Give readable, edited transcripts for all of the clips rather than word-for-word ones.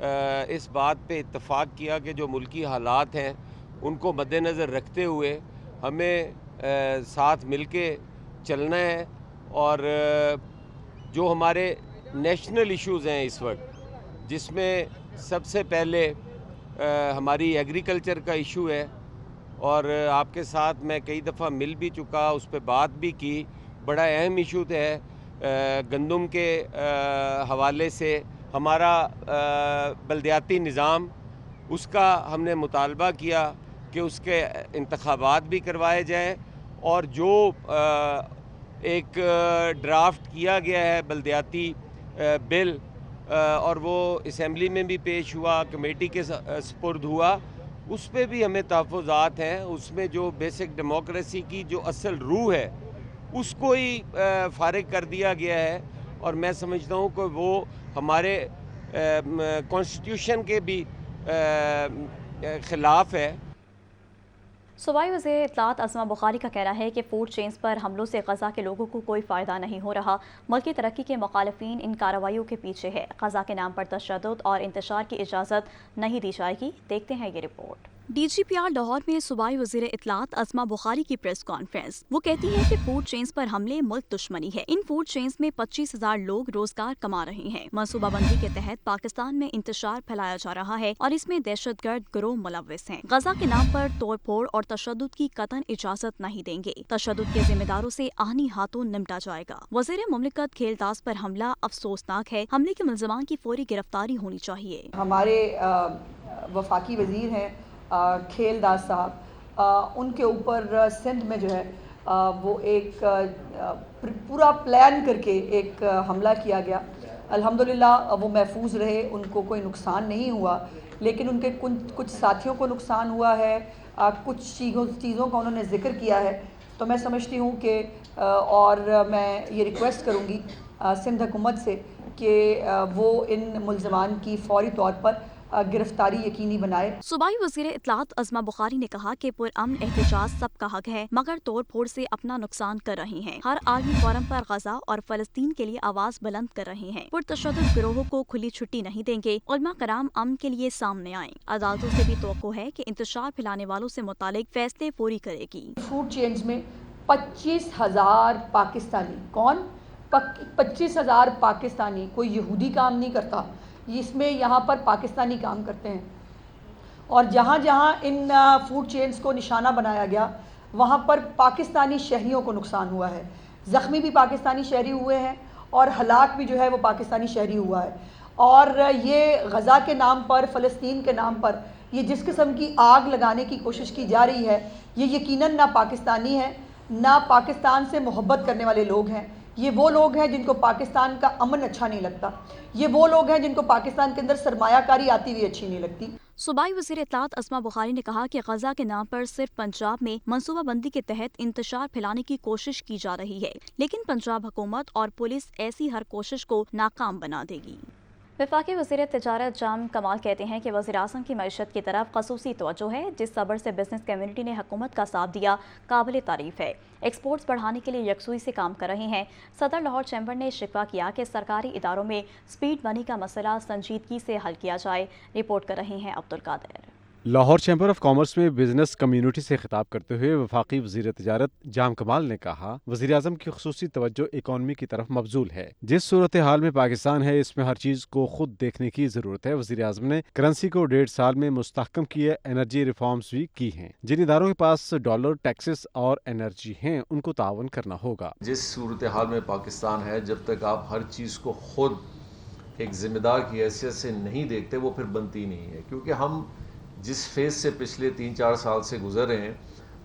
اس بات پہ اتفاق کیا کہ جو ملکی حالات ہیں ان کو مد نظر رکھتے ہوئے ہمیں ساتھ مل کے چلنا ہے، اور جو ہمارے نیشنل ایشوز ہیں اس وقت، جس میں سب سے پہلے ہماری ایگریکلچر کا ایشو ہے، اور آپ کے ساتھ میں کئی دفعہ مل بھی چکا، اس پہ بات بھی کی، بڑا اہم ایشو ہے گندم کے حوالے سے ہمارا بلدیاتی نظام، اس کا ہم نے مطالبہ کیا کہ اس کے انتخابات بھی کروائے جائیں، اور جو ایک ڈرافٹ کیا گیا ہے بلدیاتی بل، اور وہ اسمبلی میں بھی پیش ہوا، کمیٹی کے سپرد ہوا، اس پہ بھی ہمیں تحفظات ہیں۔ اس میں جو بیسک ڈیموکریسی کی جو اصل روح ہے اس کو ہی فارغ کر دیا گیا ہے، اور میں سمجھتا ہوں کہ وہ ہمارے کانسٹیٹیوشن کے بھی خلاف ہے۔ صوبائی وزیر اطلاعات عظمہ بخاری کا کہنا ہے کہ فوڈ چینز پر حملوں سے غزہ کے لوگوں کو کوئی فائدہ نہیں ہو رہا۔ ملکی ترقی کے مخالفین ان کارروائیوں کے پیچھے ہے۔ غزہ کے نام پر تشدد اور انتشار کی اجازت نہیں دی جائے گی۔ دیکھتے ہیں یہ report. D G P R Lahore میں صوبائی وزیر اطلاعات عظمہ بخاری کی پریس کانفرنس۔ وہ کہتی ہیں کہ فوڈ چینز پر حملے ملک دشمنی ہے۔ ان فوڈ چینز میں 25,000 لوگ روزگار کما رہے ہیں۔ منصوبہ بندی کے تحت پاکستان میں انتشار پھیلایا جا رہا ہے اور اس میں دہشت گرد گروہ ملوث ہیں۔ غزہ کے نام پر توڑ پھوڑ اور تشدد کی قطعاً اجازت نہیں دیں گے۔ تشدد کے ذمہ داروں سے آہنی ہاتھوں نمٹا جائے گا۔ وزیر مملکت کھیلداز پر حملہ افسوسناک ہے۔ حملے کے ملزمان کی فوری گرفتاری ہونی چاہیے۔ ہمارے وفاقی وزیر ہیں کھیل داس صاحب، ان کے اوپر سندھ میں جو ہے وہ ایک پورا پلان کر کے ایک حملہ کیا گیا۔ الحمدللہ وہ محفوظ رہے، ان کو کوئی نقصان نہیں ہوا، لیکن ان کے کچھ ساتھیوں کو نقصان ہوا ہے، کچھ چیزوں کا انہوں نے ذکر کیا ہے۔ تو میں سمجھتی ہوں کہ اور میں یہ ریکویسٹ کروں گی سندھ حکومت سے کہ وہ ان ملزمان کی فوری طور پر گرفتاری یقینی بنائے۔ صوبائی وزیر اطلاعات عظمہ بخاری نے کہا کہ پرامن احتجاج سب کا حق ہے، مگر توڑ پھوڑ سے اپنا نقصان کر رہے ہیں۔ ہر عالمی فورم پر غزہ اور فلسطین کے لیے آواز بلند کر رہے ہیں۔ پرتشدد گروہوں کو کھلی چھٹی نہیں دیں گے۔ علماء کرام امن کے لیے سامنے آئیں۔ عدالتوں سے بھی توقع ہے کہ انتشار پھیلانے والوں سے متعلق فیصلے پوری کرے گی۔ فوڈ چینز میں 25,000 پاکستانی، کون 25,000 پاکستانی، کوئی یہودی کام نہیں کرتا، اس میں یہاں پر پاکستانی کام کرتے ہیں، اور جہاں جہاں ان فوڈ چینز کو نشانہ بنایا گیا وہاں پر پاکستانی شہریوں کو نقصان ہوا ہے۔ زخمی بھی پاکستانی شہری ہوئے ہیں اور ہلاک بھی جو ہے وہ پاکستانی شہری ہوا ہے۔ اور یہ غزہ کے نام پر، فلسطین کے نام پر یہ جس قسم کی آگ لگانے کی کوشش کی جا رہی ہے، یہ یقیناً نہ پاکستانی ہے، نہ پاکستان سے محبت کرنے والے لوگ ہیں۔ یہ وہ لوگ ہیں جن کو پاکستان کا امن اچھا نہیں لگتا، یہ وہ لوگ ہیں جن کو پاکستان کے اندر سرمایہ کاری آتی ہوئی اچھی نہیں لگتی۔ صوبائی وزیر اطلاعات عظمہ بخاری نے کہا کہ غزہ کے نام پر صرف پنجاب میں منصوبہ بندی کے تحت انتشار پھیلانے کی کوشش کی جا رہی ہے، لیکن پنجاب حکومت اور پولیس ایسی ہر کوشش کو ناکام بنا دے گی۔ وفاقی وزیر تجارت جام کمال کہتے ہیں کہ وزیراعظم کی معیشت کی طرف خصوصی توجہ ہے۔ جس صبر سے بزنس کمیونٹی نے حکومت کا ساتھ دیا قابل تعریف ہے۔ ایکسپورٹس بڑھانے کے لیے یکسوئی سے کام کر رہے ہیں۔ صدر لاہور چیمبر نے شکوہ کیا کہ سرکاری اداروں میں سپیڈ منی کا مسئلہ سنجیدگی سے حل کیا جائے۔ رپورٹ کر رہے ہیں Abdul Qadir. Lahore chamber of commerce میں بزنس کمیونٹی سے خطاب کرتے ہوئے وفاقی وزیر تجارت جام کمال نے کہا، وزیراعظم کی خصوصی توجہ اکانومی کی طرف مبذول ہے۔ جس صورتحال میں پاکستان ہے اس میں ہر چیز کو خود دیکھنے کی ضرورت ہے۔ وزیراعظم نے کرنسی کو 1.5 سال میں مستحکم کیے، انرجی ریفارمز بھی کی ہیں۔ جن اداروں کے پاس ڈالر، ٹیکسز اور انرجی ہیں ان کو تعاون کرنا ہوگا۔ جس صورتحال میں پاکستان ہے، جب تک آپ ہر چیز کو خود ایک ذمہ دار کی حیثیت سے نہیں دیکھتے وہ پھر بنتی نہیں ہے، کیونکہ ہم جس فیز سے پچھلے 3-4 سال سے گزر رہے ہیں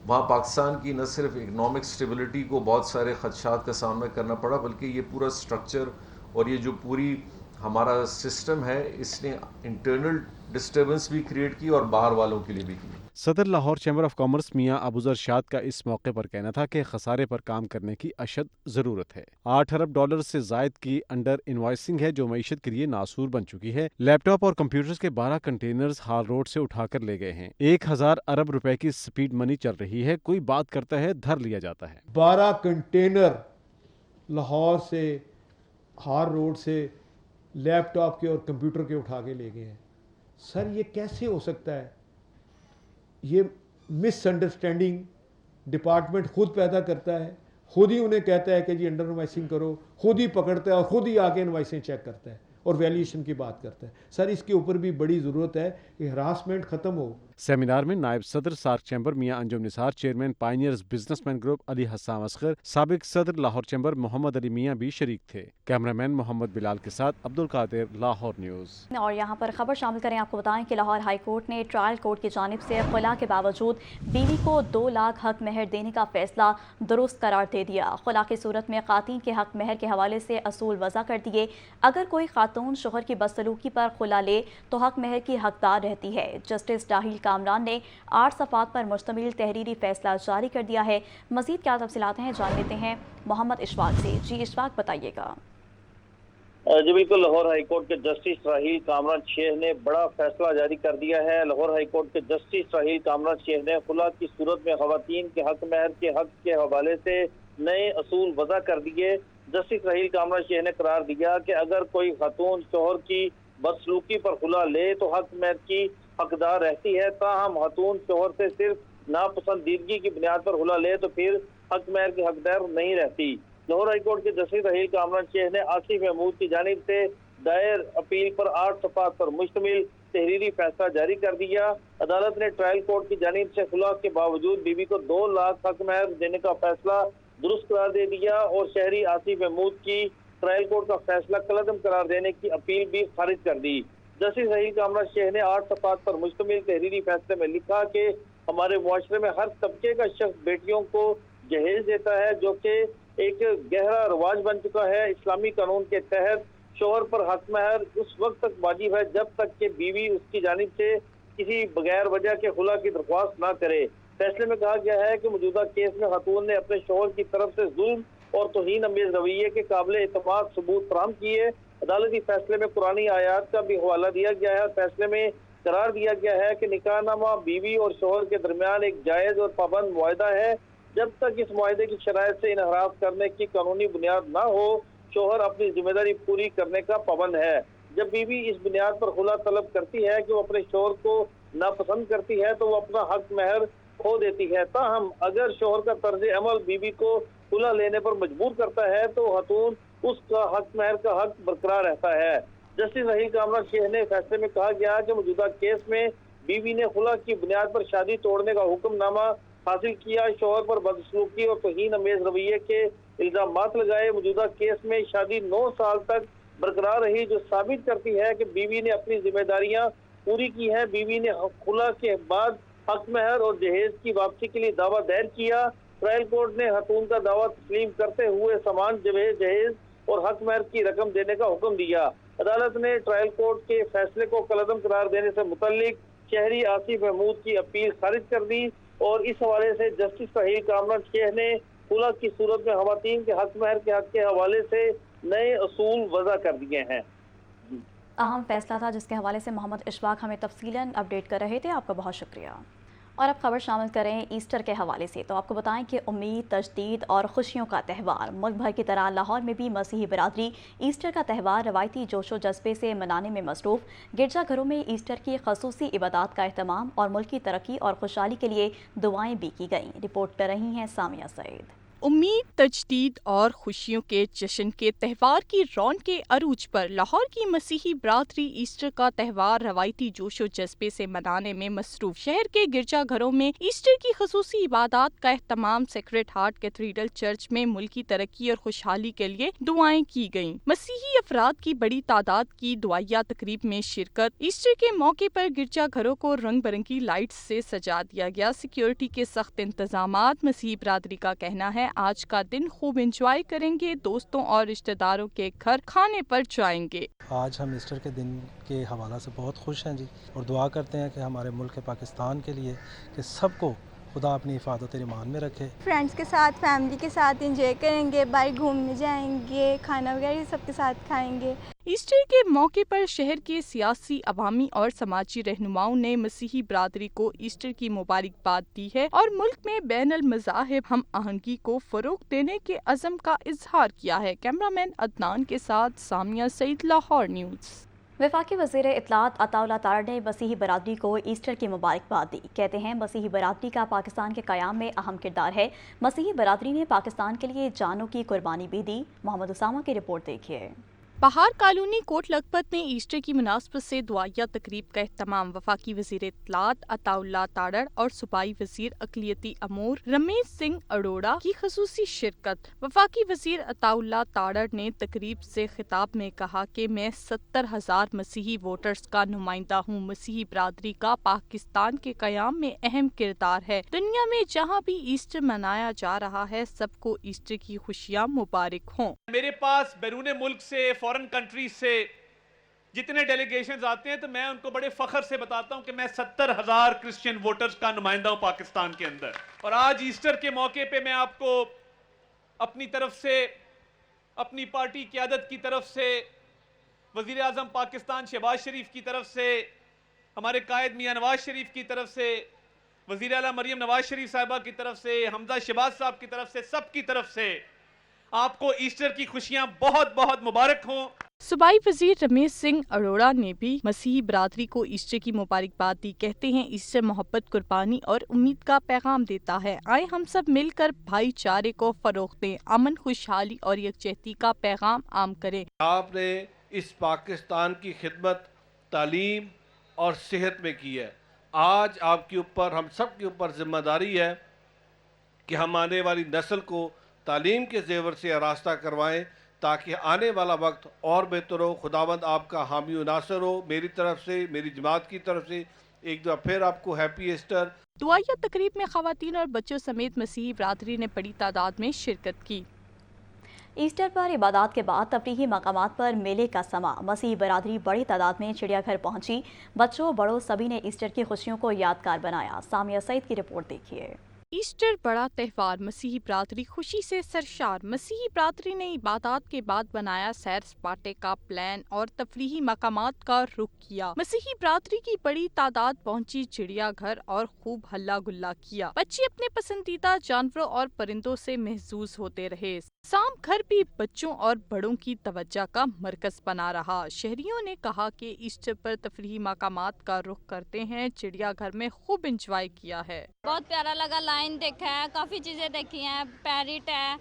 وہاں پاکستان کی نہ صرف اکنامک سٹیبلٹی کو بہت سارے خدشات کا سامنا کرنا پڑا، بلکہ یہ پورا سٹرکچر اور یہ جو پوری ہمارا سسٹم ہے اس نے انٹرنل ڈسٹربنس بھی کریٹ کی اور باہر والوں کے لیے بھی کی۔ صدر لاہور چیمبر آف کامرس میاں ابوذر شاد کا اس موقع پر کہنا تھا کہ خسارے پر کام کرنے کی اشد ضرورت ہے۔ $8 ارب سے زائد کی انڈر انوائسنگ ہے جو معیشت کے لیے ناسور بن چکی ہے۔ لیپ ٹاپ اور کمپیوٹرز کے 12 کنٹینرز ہال روڈ سے اٹھا کر لے گئے ہیں۔ 1,000 ارب روپے کی سپیڈ منی چل رہی ہے، کوئی بات کرتا ہے دھر لیا جاتا ہے۔ 12 کنٹینر لاہور سے ہار روڈ سے لیپ ٹاپ کے اور کمپیوٹر کے اٹھا کے لے گئے ہیں. سر یہ کیسے ہو سکتا ہے؟ یہ مس انڈرسٹینڈنگ ڈپارٹمنٹ خود پیدا کرتا ہے, خود ہی انہیں کہتا ہے کہ جی انڈر انوائسنگ کرو, خود ہی پکڑتا ہے اور خود ہی آ کے انوائسیں چیک کرتا ہے اور ویلیویشن کی بات کرتا ہے. سر اس کے اوپر بھی بڑی ضرورت ہے کہ ہراسمنٹ ختم ہو. سیمینار میں نائب صدر SAARC chamber Mian Anjum Nisar, chairman pioneers businessman group Ali Hussam Asghar, سابق صدر لاہور چیمبر محمد علی میاں بھی شریک تھے. کیمرہ مین محمد بلال کے ساتھ عبد القادر, لاہور نیوز. اور یہاں پر خبر شامل کریں, آپ کو بتائیں کہ لاہور ہائی کورٹ نے ٹرائل کورٹ کی جانب سے خلا کے باوجود بیوی کو 2 لاکھ حق مہر دینے کا فیصلہ درست قرار دے دیا. خلا کی صورت میں خواتین کے حق مہر کے حوالے سے اصول وضع کر دیے. اگر کوئی خاتون شوہر کی بدسلوکی پر خلا لے تو حق مہر کی حقدار رہتی ہے. جسٹس راہیل کامران نے 8 صفحات پر مشتمل تحریری فیصلہ جاری کر دیا ہے. مزید کیا تفصیلات ہیں جان لیتے ہیں محمد اشفاق سے. جی اشفاق بتائیے گا. جی بالکل, لاہور ہائی کورٹ کے جسٹس راہیل کامران شیخ نے بڑا فیصلہ جاری کر دیا ہے. لاہور ہائی کورٹ کے جسٹس راہیل کامران شیخ نے خلا کی صورت میں خواتین کے حق مہر کے حق کے حوالے سے نئے اصول وضع کر دیے. جسٹس راہیل کامران شیخ نے قرار دیا کہ اگر کوئی خاتون شوہر کی بدسلوکی پر خلا لے تو حق مہر کی حقدار رہتی ہے, تاہم خاتون شوہر سے صرف ناپسندیدگی کی بنیاد پر خلا لے تو پھر حق مہر کی حقدار نہیں رہتی. لاہور ہائی کورٹ کے جسٹس راہیل کامران شیخ نے آصف محمود کی جانب سے دائر اپیل پر 8 صفحات پر مشتمل تحریری فیصلہ جاری کر دیا. عدالت نے ٹرائل کورٹ کی جانب سے خلا کے باوجود بیوی کو 2 لاکھ حق مہر دینے کا فیصلہ درست قرار دے دیا اور شہری آصف محمود کی ٹرائل کورٹ کا فیصلہ کالعدم قرار دینے کی اپیل بھی خارج کر دی. جسٹس راہیل کامران شیخ نے 8 صفحات پر مشتمل تحریری فیصلے میں لکھا کہ ہمارے معاشرے میں ہر طبقے کا شخص بیٹیوں کو جہیز دیتا ہے, جو کہ ایک گہرا رواج بن چکا ہے. اسلامی قانون کے تحت شوہر پر حق مہر اس وقت تک واجب ہے جب تک کہ بیوی اس کی جانب سے کسی بغیر وجہ کے خلا کی درخواست نہ کرے. فیصلے میں کہا گیا ہے کہ موجودہ کیس میں خاتون نے اپنے شوہر کی طرف سے ظلم اور توہین امیز رویے کے قابل اعتماد ثبوت فراہم کیے. عدالتی فیصلے میں قرآنی آیات کا بھی حوالہ دیا گیا ہے. فیصلے میں قرار دیا گیا ہے کہ نکاح نامہ بیوی اور شوہر کے درمیان ایک جائز اور پابند معاہدہ ہے. جب تک اس معاہدے کی شرائط سے انحراف کرنے کی قانونی بنیاد نہ ہو, شوہر اپنی ذمہ داری پوری کرنے کا پابند ہے. جب بیوی اس بنیاد پر خلا طلب کرتی ہے کہ وہ اپنے شوہر کو ناپسند کرتی ہے تو وہ اپنا حق مہر کھو دیتی ہے. تاہم اگر شوہر کا طرز عمل بیوی کو خلا لینے پر مجبور کرتا ہے تو خاتون اس کا حق مہر کا حق برقرار رہتا ہے. جسٹس راہیل کامران شیخ نے فیصلے میں کہا گیا کہ موجودہ کیس میں بیوی نے خلا کی بنیاد پر شادی توڑنے کا حکم نامہ حاصل کیا, شوہر پر بدسلوکی اور توہین امیز رویے کے الزامات لگائے. موجودہ کیس میں شادی 9 سال تک برقرار رہی, جو ثابت کرتی ہے کہ بیوی نے اپنی ذمہ داریاں پوری کی ہیں. بیوی نے خلا کے بعد حق مہر اور جہیز کی واپسی کے لیے دعویٰ دائر کیا. ٹرائل کورٹ نے خاتون کا دعویٰ تسلیم کرتے ہوئے سامان جہیز اور حق مہر کی رقم دینے کا حکم دیا. عدالت نے ٹرائل کورٹ کے فیصلے کو کالعدم قرار دینے سے متعلق شہری آصف محمود کی اپیل خارج کر دی اور اس حوالے سے جسٹس راہیل کامران شیخ نے خلا کی صورت میں خواتین کے حق مہر کے حق کے حوالے سے نئے اصول وضع کر دیے ہیں. اہم فیصلہ تھا جس کے حوالے سے محمد اشفاق ہمیں تفصیلاً اپڈیٹ کر رہے تھے. آپ کا بہت شکریہ. اور اب خبر شامل کریں ایسٹر کے حوالے سے. تو آپ کو بتائیں کہ امید, تجدید اور خوشیوں کا تہوار. ملک بھر کی طرح لاہور میں بھی مسیحی برادری ایسٹر کا تہوار روایتی جوش و جذبے سے منانے میں مصروف. گرجا گھروں میں ایسٹر کی خصوصی عبادات کا اہتمام اور ملک کی ترقی اور خوشحالی کے لیے دعائیں بھی کی گئیں. رپورٹ کر رہی ہیں سامیہ سعید. امید, تجدید اور خوشیوں کے جشن کے تہوار کی رونق کے عروج پر لاہور کی مسیحی برادری ایسٹر کا تہوار روایتی جوش و جذبے سے منانے میں مصروف. شہر کے گرجا گھروں میں ایسٹر کی خصوصی عبادات کا اہتمام. سیکریٹ ہارٹ کیتھیڈرل چرچ میں ملکی ترقی اور خوشحالی کے لیے دعائیں کی گئیں. مسیحی افراد کی بڑی تعداد کی دعائیہ تقریب میں شرکت. ایسٹر کے موقع پر گرجا گھروں کو رنگ برنگی لائٹس سے سجا دیا گیا. سیکیورٹی کے سخت انتظامات. مسیحی برادری کا کہنا ہے آج کا دن خوب انجوائے کریں گے, دوستوں اور رشتہ داروں کے گھر کھانے پر جائیں گے. آج ہم ایسٹر کے دن کے حوالہ سے بہت خوش ہیں جی, اور دعا کرتے ہیں کہ ہمارے ملک پاکستان کے لیے کہ سب کو خدا اپنی حفاظت ایمان میں رکھے. فرینڈس کے ساتھ, فیملی کے ساتھ انجوائے کریں گے, باہر گھومنے جائیں گے, کھانا وغیرہ سب کے ساتھ کھائیں گے. ایسٹر کے موقع پر شہر کے سیاسی، عوامی اور سماجی رہنماؤں نے مسیحی برادری کو ایسٹر کی مبارکباد دی ہے اور ملک میں بین المذاہب ہم آہنگی کو فروغ دینے کے عزم کا اظہار کیا ہے۔ کیمرامین عدنان کے ساتھ سامیہ سعید، لاہور نیوز۔ وفاقی وزیر اطلاعات عطا اللہ تارڑ نے مسیحی برادری کو ایسٹر کی مبارکباد دی۔ کہتے ہیں مسیحی برادری کا پاکستان کے قیام میں اہم کردار ہے۔ مسیحی برادری نے پاکستان کے لیے جانوں کی قربانی بھی دی۔ محمد اسامہ کی رپورٹ دیکھیے۔ بہار کالونی کوٹ لکھپت میں ایسٹر کی مناسبت سے دعائیہ تقریب کا اہتمام۔ وفاقی وزیر اطلاعات عطا اللہ تارڑ اور صوبائی وزیر اقلیتی امور رمیش سنگھ اروڑہ کی خصوصی شرکت۔ وفاقی وزیر عطا اللہ تارڑ نے تقریب سے خطاب میں کہا کہ میں 70,000 مسیحی ووٹرز کا نمائندہ ہوں۔ مسیحی برادری کا پاکستان کے قیام میں اہم کردار ہے۔ دنیا میں جہاں بھی ایسٹر منایا جا رہا ہے، سب کو ایسٹر کی خوشیاں مبارک ہوں۔ میرے پاس بیرون ملک سے، فورن کنٹریز سے جتنے ڈیلیگیشنز آتے ہیں تو میں ان کو بڑے فخر سے بتاتا ہوں کہ میں 70,000 کرسچین ووٹرز کا نمائندہ ہوں پاکستان کے اندر۔ اور آج ایسٹر کے موقع پہ میں آپ کو اپنی طرف سے، اپنی پارٹی قیادت کی طرف سے، وزیر اعظم پاکستان شہباز شریف کی طرف سے، ہمارے قائد میاں نواز شریف کی طرف سے، وزیر اعلیٰ مریم نواز شریف صاحبہ کی طرف سے، حمزہ شہباز صاحب کی طرف سے، سب کی طرف سے آپ کو ایسٹر کی خوشیاں بہت بہت مبارک ہوں۔ صوبائی وزیر رمیش سنگھ اروڑہ نے بھی مسیحی برادری کو ایسٹر کی مبارکباد دی۔ کہتے ہیں ایسٹر محبت، قربانی اور امید کا پیغام دیتا ہے۔ آئے ہم سب مل کر بھائی چارے کو فروغ دیں، امن، خوشحالی اور یکجہتی کا پیغام عام کریں۔ آپ نے اس پاکستان کی خدمت تعلیم اور صحت میں کی ہے۔ آج آپ کے اوپر، ہم سب کے اوپر ذمہ داری ہے کہ ہم آنے والی نسل کو تعلیم کے زیور سے آراستہ کروائیں تاکہ آنے والا وقت اور بہتر ہو۔ خداوند آپ کا حامی و ناصر ہو۔ میری طرف سے، میری جماعت کی طرف سے ایک دفعہ پھر آپ کو ہیپی ایسٹر۔ دعائیہ تقریب میں خواتین اور بچوں سمیت مسیحی برادری نے بڑی تعداد میں شرکت کی۔ ایسٹر پر عبادات کے بعد تفریحی مقامات پر میلے کا سما۔ مسیحی برادری بڑی تعداد میں چڑیا گھر پہنچی۔ بچوں بڑوں سبھی نے ایسٹر کی خوشیوں کو یادگار بنایا۔ سامیہ سعید کی رپورٹ دیکھیے۔ ایسٹر بڑا تہوار، مسیحی برادری خوشی سے سرشار۔ مسیحی برادری نے عبادات کے بعد بنایا سیر سپاٹے کا پلان اور تفریحی مقامات کا رخ کیا۔ مسیحی برادری کی بڑی تعداد پہنچی چڑیا گھر اور خوب ہلا گلا کیا۔ بچے اپنے پسندیدہ جانوروں اور پرندوں سے محظوظ ہوتے رہے۔ سام گھر بھی بچوں اور بڑوں کی توجہ کا مرکز بنا رہا۔ شہریوں نے کہا کہ ایسٹر پر تفریحی مقامات کا رخ کرتے ہیں۔ چڑیا گھر میں خوب انجوائے کیا ہے۔ بہت پیارا لگا، لائن دیکھا ہے، کافی چیزیں دیکھی ہیں، پیرٹ ہے،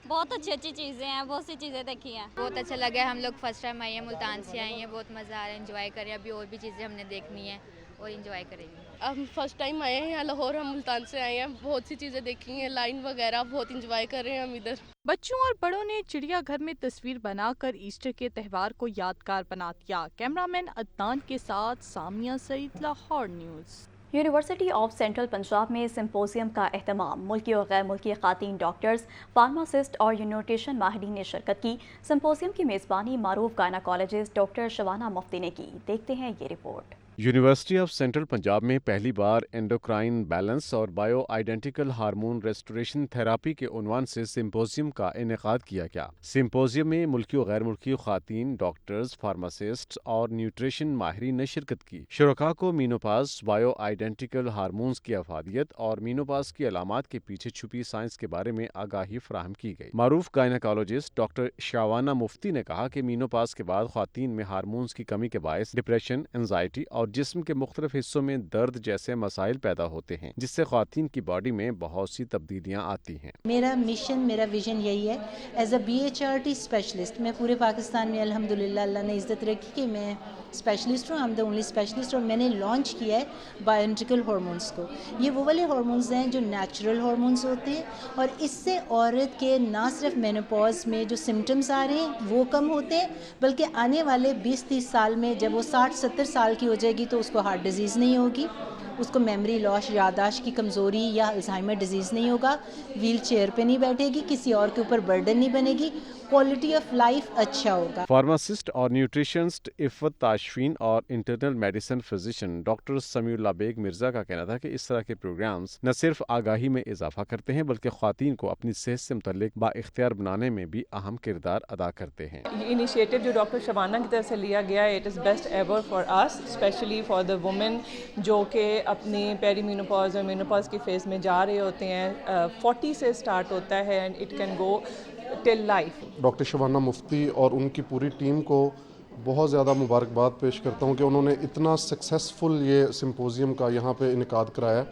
بہت اچھی چیزیں ہیں، بہت سی چیزیں دیکھی ہیں۔ بہت اچھا لگا۔ ہم لوگ فرسٹ ٹائم آئے ہیں، ملتان سے آئے ہیں، بہت مزہ آ رہا ہے، انجوائے کر رہے ہیں۔ ابھی اور بھی چیزیں ہم نے دیکھنی ہیں اور انجوائے کریں گے۔ ہم فرسٹ ٹائم آئے ہیں یہاں لاہور، ہم ملتان سے آئے ہیں، بہت سی چیزیں دیکھی ہیں، لائن وغیرہ، بہت انجوائے کر رہے ہیں ہم ادھر۔ بچوں اور بڑوں نے چڑیا گھر میں تصویر بنا کر ایسٹر کے تہوار کو یادگار بنا دیا۔ کیمرامین عدنان کے ساتھ Samia Saeed, Lahore news. University of central Punjab میں سمپوزیم کا اہتمام۔ ملکی اور غیر ملکی خواتین ڈاکٹرز، فارماسسٹ اور نیوٹریشن ماہرین نے شرکت کی۔ سمپوزیم کی میزبانی معروف گائناکالوجسٹ ڈاکٹر شبانہ مفتی نے کی۔ دیکھتے ہیں یہ report. University of central Punjab میں پہلی بار اینڈوکرائن بیلنس اور bio identical hormone restoration therapy کے عنوان سے سمپوزیم کا انعقاد کیا گیا۔ سمپوزیم میں ملکی و غیر ملکی خواتین ڈاکٹرز، فارماسسٹ اور نیوٹریشن ماہرین نے شرکت کی۔ شرکاء کو مینوپاز، بائیو آئیڈینٹیکل ہارمونز کی افادیت اور مینوپاز کی علامات کے پیچھے چھپی سائنس کے بارے میں آگاہی فراہم کی گئی۔ معروف گائناکالوجسٹ ڈاکٹر شبانہ مفتی نے کہا کہ مینوپاز کے بعد خواتین میں ہارمونز کی کمی کے باعث ڈپریشن، انزائٹی اور جسم کے مختلف حصوں میں درد جیسے مسائل پیدا ہوتے ہیں، جس سے خواتین کی باڈی میں بہت سی تبدیلیاں آتی ہیں۔ میرا مشن، میرا ویژن یہی ہے، ایز اے BHRT اسپیشلسٹ میں پورے پاکستان میں الحمدللہ اللہ نے عزت رکھی کہ میں اسپیشلسٹ ہوں، I'm the only اسپیشلسٹ، اور میں نے لانچ کیا ہے بایوٹیکل ہارمونس کو۔ یہ وہ والے ہارمونز ہیں جو نیچرل ہارمونز ہوتے ہیں اور اس سے عورت کے نہ صرف مینوپاز میں جو سمٹمز آ رہے ہیں وہ کم ہوتے ہیں، بلکہ آنے والے 20-30 سال میں جب وہ 60-70 سال کی ہو جائے گی تو اس کو ہارٹ ڈیزیز نہیں ہوگی، اس کو میموری لاس، یادداشت کی کمزوری یا الزائمر ڈیزیز نہیں ہوگا، ویل چیئر پہ نہیں بیٹھے گی، کسی اور کے اوپر برڈن نہیں بنے گی، کوالٹی آف لائف اچھا ہوگا۔ فارماسسٹ اور نیوٹریشنسٹ عفت تاشفین اور انٹرنل میڈیسن فزیشین ڈاکٹر سمیع اللہ بیگ مرزا کا کہنا تھا کہ اس طرح کے پروگرامز نہ صرف آگاہی میں اضافہ کرتے ہیں بلکہ خواتین کو اپنی صحت سے متعلق با اختیار بنانے میں بھی اہم کردار ادا کرتے ہیں۔ یہ انیشیٹو جو ڈاکٹر شبانہ کی طرف سے لیا گیا ہے، it is best ever for us, especially for the women جو کہ اپنی پیری مینوپاز اور مینوپاز کی فیز میں جا رہے ہوتے ہیں۔ 40 سے اسٹارٹ ہوتا ہے and it can go till life. Doctor Shabana Mufti اور ان کی پوری ٹیم کو بہت زیادہ مبارکباد پیش کرتا ہوں کہ انہوں نے اتنا سکسیسفل یہ سمپوزیم کا یہاں پہ انعقاد کرایا،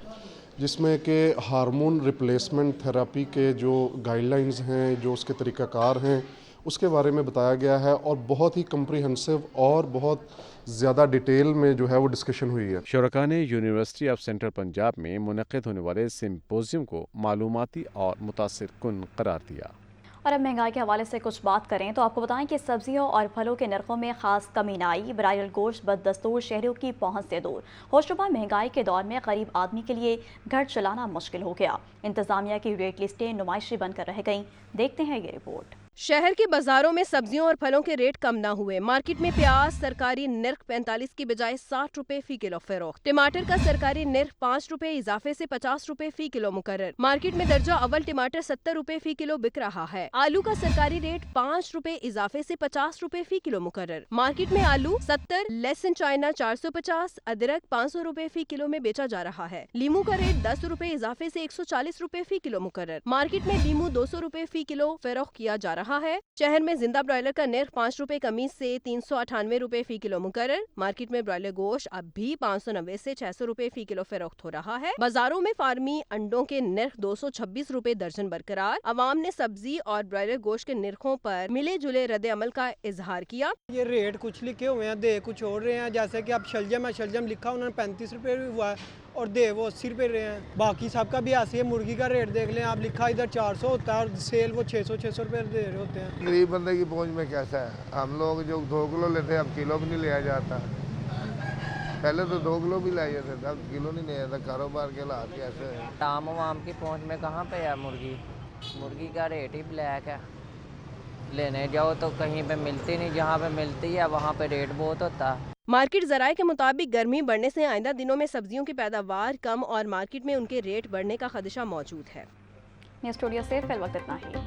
جس میں کہ ہارمون ریپلیسمنٹ تھراپی کے جو گائیڈ لائنز ہیں، جو اس کے طریقہ کار ہیں، اس کے بارے میں بتایا گیا ہے اور بہت ہی کمپریہنسو اور بہت زیادہ ڈیٹیل میں جو ہے وہ ڈسکشن ہوئی ہے۔ شرکاء نے یونیورسٹی آف سینٹرل پنجاب میں منعقد ہونے والے سمپوزیم کو معلوماتی اور متاثر کن قرار دیا۔ اور اب مہنگائی کے حوالے سے کچھ بات کریں تو آپ کو بتائیں کہ سبزیوں اور پھلوں کے نرخوں میں خاص کمی نہ آئی۔ برائڈل گوشت بددستور شہریوں کی پہنچ سے دور۔ ہوشربا مہنگائی کے دور میں غریب آدمی کے لیے گھر چلانا مشکل ہو گیا۔ انتظامیہ کی ریٹ لسٹیں نمائشی بن کر رہ گئیں۔ دیکھتے ہیں یہ رپورٹ۔ شہر کے بازاروں میں سبزیوں اور پھلوں کے ریٹ کم نہ ہوئے۔ مارکیٹ میں پیاز سرکاری نرخ 45 کی بجائے 60 روپے فی کلو فروخت۔ ٹماٹر کا سرکاری نرخ 5 روپے اضافے سے 50 روپے فی کلو مقرر۔ مارکیٹ میں درجہ اول ٹماٹر 70 روپے فی کلو بک رہا ہے۔ آلو کا سرکاری ریٹ 5 روپے اضافے سے 50 روپے فی کلو مقرر۔ مارکیٹ میں آلو 70، لیسن چائنا 450، ادرک 500 روپے فی کلو میں بیچا جا رہا ہے۔ لیمو کا ریٹ 10 روپے اضافے سے 140 روپے فی کلو مقرر۔ مارکیٹ میں لیمو 200 روپے فی کلو فروخت کیا جا رہا ہے۔ شہر میں زندہ برائلر کا نرخ 5 روپے کمی سے 398 روپے فی کلو مقرر۔ مارکیٹ میں برائلر گوشت اب بھی 590 سے 600 روپے فی کلو فروخت ہو رہا ہے۔ بازاروں میں فارمی انڈوں کے نرخ 226 روپے درجن برقرار۔ عوام نے سبزی اور برائلر گوشت کے نرخوں پر ملے جلے رد عمل کا اظہار کیا۔ یہ ریٹ کچھ لکھے ہوئے ہیں، دے کچھ اور رہے ہیں، جیسے کہ اب شلجم ہے، شلجم لکھا انہوں نے 35 روپے ہوا ہے اور دے وہ 80 روپے رہے ہیں۔ باقی سب کا بھی ایسے ہے۔ مرغی کا ریٹ دیکھ لیں آپ، لکھا ادھر 400 ہوتا ہے اور سیل وہ 600 روپے دے رہے ہوتے ہیں۔ غریب بندے کی پہنچ میں کیسا ہے؟ ہم لوگ جو 2 کلو لیتے ہیں اب کلو بھی نہیں لیا جاتا۔ پہلے تو 2 کلو بھی لیا جاتا تھا، اب کلو نہیں لیا جاتا۔ کاروبار کے حالات کیسے ہیں؟ عام عوام کی پہنچ میں کہاں پہ ہے مرغی کا ریٹ ہی بلیک ہے۔ لینے جاؤ تو کہیں پہ ملتی نہیں، جہاں پہ ملتی ہے وہاں پہ ریٹ بہت ہوتا ہے۔ مارکیٹ ذرائع کے مطابق گرمی بڑھنے سے آئندہ دنوں میں سبزیوں کی پیداوار کم اور مارکیٹ میں ان کے ریٹ بڑھنے کا خدشہ موجود ہے۔ نیوز اسٹوڈیو سے فی الوقت اتنا ہی۔